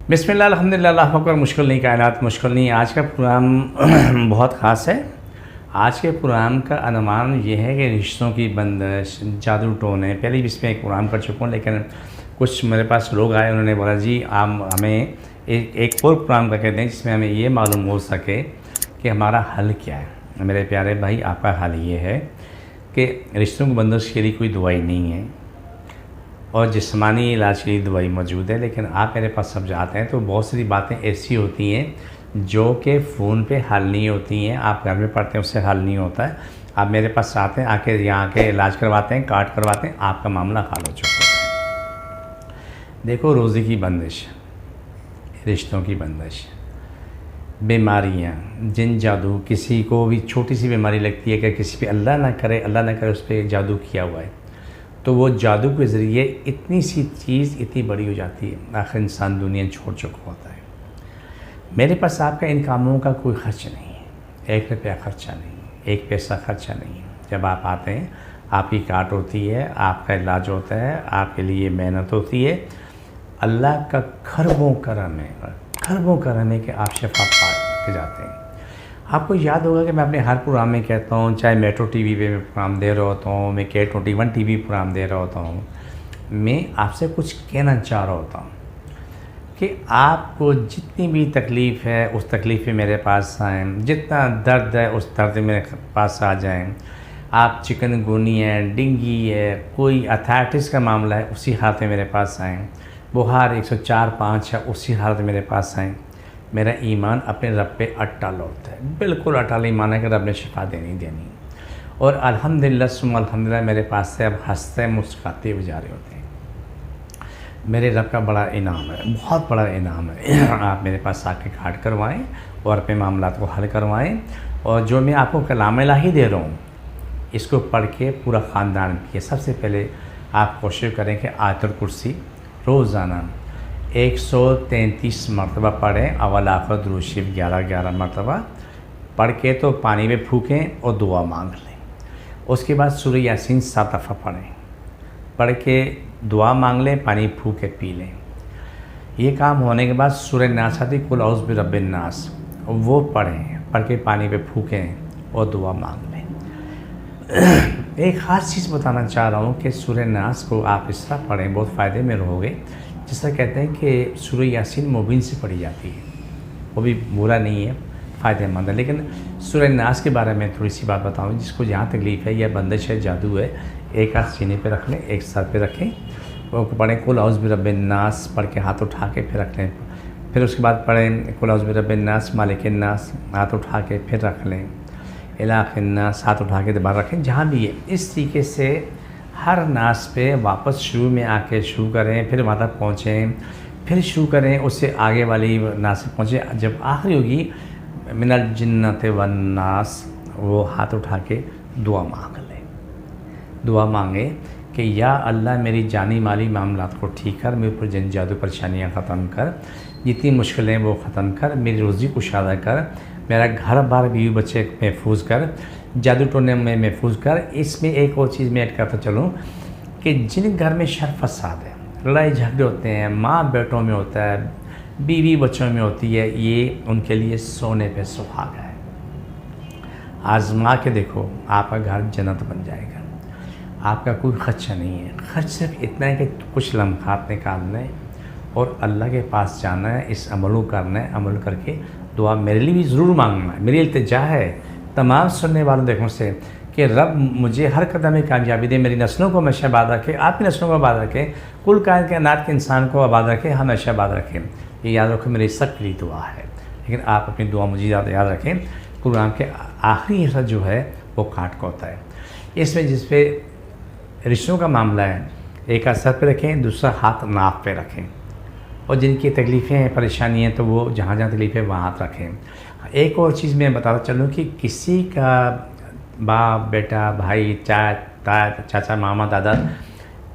बिस्मिल्लाह अल्हम्दुलिल्लाह अल्लाहु अकबर। मुश्किल नहीं कायनात मुश्किल नहीं। आज का प्रोग्राम बहुत ख़ास है। आज के प्रोग्राम का अनुमान ये है कि रिश्तों की बंदिश, जादू टोने। पहले भी इसमें एक प्रोग्राम कर चुका हूँ, लेकिन कुछ मेरे पास लोग आए, उन्होंने बोला जी आप हमें एक और प्रोग्राम करके दें जिसमें हमें ये मालूम हो सके कि हमारा हल क्या है। मेरे प्यारे भाई, आपका हल ये है कि रिश्तों की बंदिश के लिए कोई दवाई नहीं है और जिस्मानी इलाज के लिए दवाई मौजूद है। लेकिन आप मेरे पास सब जाते हैं तो बहुत सारी बातें ऐसी होती हैं जो कि फ़ोन पे हल नहीं होती हैं। आप घर में पढ़ते हैं उससे हल नहीं होता है। आप मेरे पास आते हैं, आके यहाँ आके इलाज करवाते हैं, कार्ड करवाते हैं, आपका मामला हल हो चुका है। देखो, रोज़ी की बंदिश, रिश्तों की बंदिश, बीमारियाँ, जिन जादू, किसी को भी छोटी सी बीमारी लगती है कि किसी पे अल्लाह ना करे उस पर जादू किया हुआ है, तो वो जादू के ज़रिए इतनी सी चीज़ इतनी बड़ी हो जाती है, आखिर इंसान दुनिया छोड़ चुका होता है। मेरे पास आपका इन कामों का कोई ख़र्च नहीं है, 1 रुपया ख़र्चा नहीं, 1 पैसा ख़र्चा नहीं है। जब आप आते हैं, आपकी काट होती है, आपका इलाज होता है, आपके लिए मेहनत होती है। अल्लाह का खरबों करम है कि आप शफा पा के जाते हैं। आपको याद होगा कि मैं अपने हर प्रोग्राम में कहता हूँ, चाहे मेट्रो टीवी पे मैं प्रोग्राम दे रहा होता हूँ, मैं K21 टीवी प्रोग्राम दे रहा होता हूँ, मैं आपसे कुछ कहना चाह रहा होता हूँ कि आपको जितनी भी तकलीफ़ है उस तकलीफ़ में मेरे पास आएँ, जितना दर्द है उस दर्द में मेरे पास आ जाएँ। आप चिकनगुनिया है, डेंगू है, कोई अथाइटिस का मामला है, उसी हालत में मेरे पास आएँ। बुखार 104-5 है, उसी हालत में मेरे पास आएँ। मेरा ईमान अपने रब पे अटल होता है, बिल्कुल अटल ईमान है कि रब ने शिफा देनी। और अल्हम्दुलिल्लाह सुम्मा अल्हम्दुलिल्लाह मेरे पास से अब हंसते मुस्कुराते हुए जा रहे होते हैं। मेरे रब का बड़ा इनाम है, बहुत बड़ा इनाम है। आप मेरे पास आके कार्ड करवाएं और अपने मामला को हल करवाएं। और जो मैं आपको कलाम इलाही दे रहा हूँ, इसको पढ़ के पूरा ख़ानदान पिए। सबसे पहले आप कोशिश करें कि आयतुल कुर्सी रोज़ाना 133 मरतबा पढ़ें। अव्वल आखिर दुरूद शरीफ 11 मरतबा पढ़ के तो पानी में फूकें और दुआ मांग लें। उसके बाद सूरह यासीन 7 दफ़ा पढ़ के दुआ मांग लें, पानी फूक के पी लें। ये काम होने के बाद सूरह नास आती कुल औज़ु बिरब्बिन नास, वो पढ़ के पानी पे फूकें और दुआ मांग लें। एक ख़ास चीज़ बताना चाह रहा हूँ कि सूरह नास को आप इस तरह पढ़ें, बहुत फ़ायदे में रहोगे। जिस तरह कहते हैं कि सूरह यासीन मुबीन से पढ़ी जाती है, वो भी बुरा नहीं है, फ़ायदेमंद है। लेकिन सूरह नास के बारे में थोड़ी सी बात बताऊँ। जिसको जहाँ तकलीफ़ है या बंदिश है, जादू है, एक हाथ सीने पे रख लें, एक सर पे रखें, वो पढ़ें कुल औज़ु बिरब्बिन नास, पढ़ के हाथ उठा के फिर रख लें। फिर उसके बाद पढ़ें कुल औज़ु बिरब्बिन नास मालिकिन नास, हाथ उठा के फिर रख लें, इलाहिन नास, हाथ उठा के दोबारा रखें, जहाँ भी है। इस तरीके से हर नास पे वापस शुरू में आके शुरू करें, फिर वहाँ तक पहुँचें, फिर शुरू करें, उससे आगे वाली नास से पहुँचें। जब आखिरी होगी मिनल जिन्नत वन नास, वो हाथ उठा के दुआ मांग लें। दुआ मांगे कि या अल्लाह मेरी जानी माली मामलात को ठीक कर, मेरे ऊपर जन जादू परेशानियाँ ख़त्म कर, जितनी मुश्किलें वो ख़त्म कर, मेरी रोज़ी कुशादा कर, मेरा घर बार बीवी बच्चे महफूज कर, जादू टोने में महफूज कर। इसमें एक और चीज़ मैं ऐड करता चलूँ कि जिन घर में शर फसाद है, लड़ाई झगड़े होते हैं, माँ बेटों में होता है, बीवी बच्चों में होती है, ये उनके लिए सोने पे सुहागा है। आज़मा के देखो, आपका घर जन्नत बन जाएगा। आपका कोई खर्चा नहीं है, खर्च सिर्फ इतना है कि कुछ लम्हात निकालना है और अल्लाह के पास जाना है, इस अमल को करना है। अमल करके दुआ मेरे लिए भी ज़रूर मांगना है। मेरी इल्तिजा है तमाम सुनने वालों देखों से कि रब मुझे हर कदम में कामयाबी दे, मेरी नस्लों को हमेशा आबाद रखे, आपकी नस्लों को आबाद रखे, कुल कायनात के इंसान को आबाद रखे, हमेशा आबाद रखें। ये याद रखो, मेरी सबके लिए दुआ है। लेकिन आप अपनी दुआ मुझे याद रखें। प्रोग्राम के आखिरी हिस्सा जो है वो काट का होता है। इसमें जिस पे रिश्तों का मामला है, एक हाथ सर पे रखें, दूसरा हाथ नाक पे रखें, और जिनकी तकलीफ़ें हैं, परेशानी हैं, तो वो जहाँ जहाँ तकलीफ़ है वहाँ हाथ रखें। एक और चीज़ मैं बताता चलूँ कि किसी का बाप, बेटा, भाई, चाचा, मामा, दादा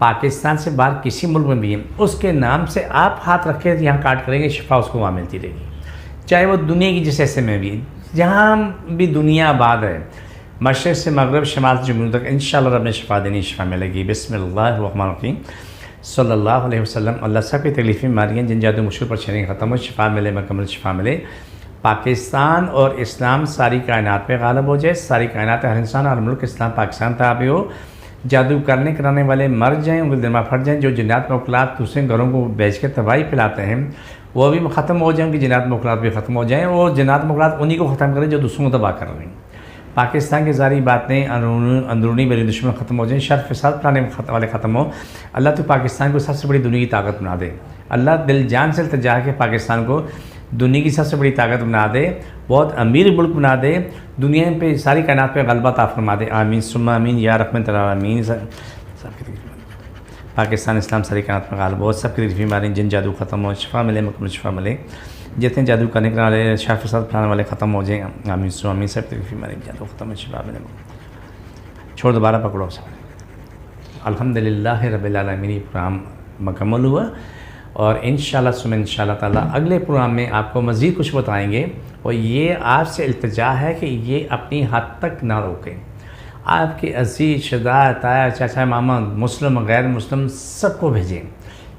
पाकिस्तान से बाहर किसी मुल्क में भी है, उसके नाम से आप हाथ रख के यहाँ काट करेंगे, शिफा उसको वहाँ मिलती रहेगी। चाहे वो दुनिया की जिस हिस्से में भी, जहाँ भी दुनिया आबाद है, मशरिक़ से मगरब, शमाल से जुनूब तक, इंशाअल्लाह रब ने शिफा देनी, शिफा मिलेगी। बिस्मिल्लाहिर्रहमानिर्रहीम। सल्लल्लाहु अलैहि वसल्लम। अल्लाह सब की तकलीफ़ें बीमारियाँ जिन जादू मुश्किल परेशानी ख़त्म हो, शिफा मिले, मुकम्मल शिफा मिले। पाकिस्तान और इस्लाम सारी कायनात पे गालिब हो जाए, सारी कायनात हर इंसान हर मुल्क इस्लाम पाकिस्तान ताबे हो। जादू करने कराने वाले मर जाएँ, उनके दिमाग फट जाएँ। जो जिन्नात मौकलात दूसरे घरों को बेच के तबाही फैलाते हैं वो भी ख़त्म हो जाएँ, उनकी जिन्नात मौकलात भी ख़त्म हो जाएँ। और जिन्नात मौकलात उन्हीं को ख़त्म करें जो दूसरों को तबाह कर रहे हैं। पाकिस्तान की सारी बातें अंदरूनी बड़ी दुश्मन ख़त्म हो जाएँ, शर फसाद फैलाने वाले ख़त्म हो। अल्लाह तो पाकिस्तान को सबसे बड़ी दुनिया की ताकत बना दे। अल्लाह दिल जान से इल्तिजा के पाकिस्तान को दुनिया की सबसे बड़ी ताकत बना दे, बहुत अमीर मुल्क बना दे, दुनिया पे सारी कायनात पे गलबा अता फरमा दे। आमीन सुम्मा आमीन या रहमत आमीन। पाकिस्तान इस्लाम सारी कायनात में गालिब हो, सबकी तकलीफ़ें बीमारी जिन जादू ख़त्म हो, शिफा मिले, मुकम्मल शिफा मिले। जितने जादू करने के वाले शर फसाद फैलाने वाले ख़त्म हो जाए। आमीन सुम्मा आमीन। सब तकलीफ़ें बीमारी जादू ख़त्म हो, शिफा मिले। छोड़ दोबारा पकड़ो सब। अल्हम्दुलिल्लाह रब्बिल आलमीन। ये प्रोग्राम मुकम्मल हुआ और इंशाअल्लाह ताला अगले प्रोग्राम में आपको मज़ीद कुछ बताएंगे। और ये आपसे इल्तिजा है कि ये अपनी हद तक ना रोकें। आपके अज़ीज़ शदा ताया चाचा मामा मुस्लिम गैर मुस्लिम सबको भेजें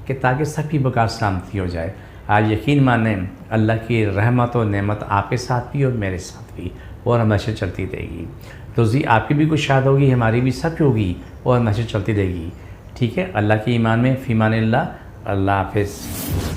कि ताकि सबकी बका सलामती हो जाए। आज यकीन मानें अल्लाह की रहमत और नेमत आपके साथ भी और मेरे साथ भी और हमेशा चलती रहेगी। तो जी आपकी भी कुछ शाद होगी, हमारी भी सबकी होगी और हमेशा चलती रहेगी। ठीक है, अल्लाह के ईमान में फ़ीमान अल्लाह हाफ़िज़।